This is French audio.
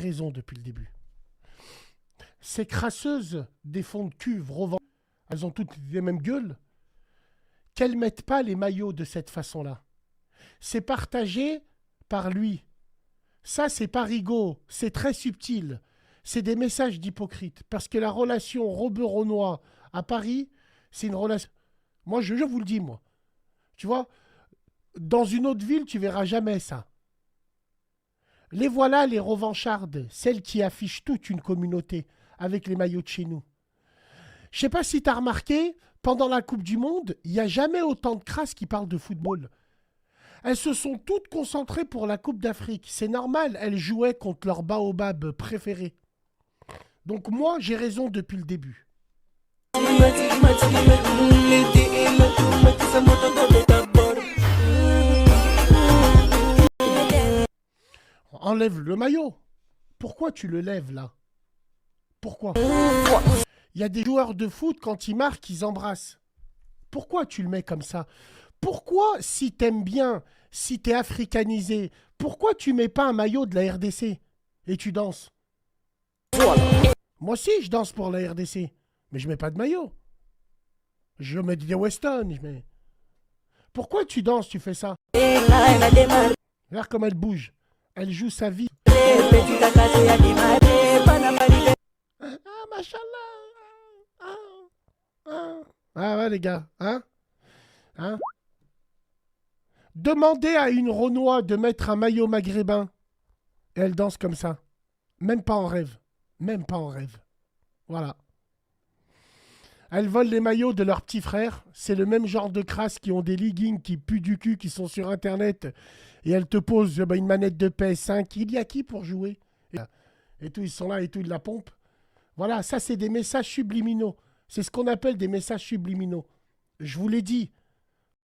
raison depuis le début. Ces crasseuses des fonds de cuve revendent, elles ont toutes les mêmes gueules, qu'elles ne mettent pas les maillots de cette façon-là. C'est partagé par lui. Ça, c'est pas rigolo, c'est très subtil. C'est des messages d'hypocrite. Parce que la relation Robert-Renoir à Paris, c'est une relation... Moi, je vous le dis, moi. Tu vois, dans une autre ville, tu verras jamais ça. Les voilà, les revanchardes, celles qui affichent toute une communauté avec les maillots de chez nous. Je sais pas si tu as remarqué, pendant la Coupe du Monde, il n'y a jamais autant de crasses qui parlent de football. Elles se sont toutes concentrées pour la Coupe d'Afrique. C'est normal, elles jouaient contre leur baobab préféré. Donc moi, j'ai raison depuis le début. Enlève le maillot. Pourquoi tu le lèves là? Pourquoi? Il y a des joueurs de foot, quand ils marquent, ils embrassent. Pourquoi tu le mets comme ça? Pourquoi, si t'aimes bien, si t'es africanisé, pourquoi tu mets pas un maillot de la RDC et tu danses? Voilà. Moi aussi, je danse pour la RDC, mais je mets pas de maillot. Je mets des Weston. Pourquoi tu danses, tu fais ça? Regarde comme elle bouge. Elle joue sa vie. Ah, machallah. Ah ouais, les gars. Hein? Demandez à une Renoir de mettre un maillot maghrébin. Et elle danse comme ça. Même pas en rêve. Même pas en rêve. Voilà. Elles volent les maillots de leurs petits frères. C'est le même genre de crasses qui ont des leggings qui puent du cul, qui sont sur Internet. Et elles te posent une manette de PS5. Il y a qui pour jouer? Et tout, ils sont là et tout, ils la pompent. Voilà, ça c'est des messages subliminaux. C'est ce qu'on appelle des messages subliminaux. Je vous l'ai dit,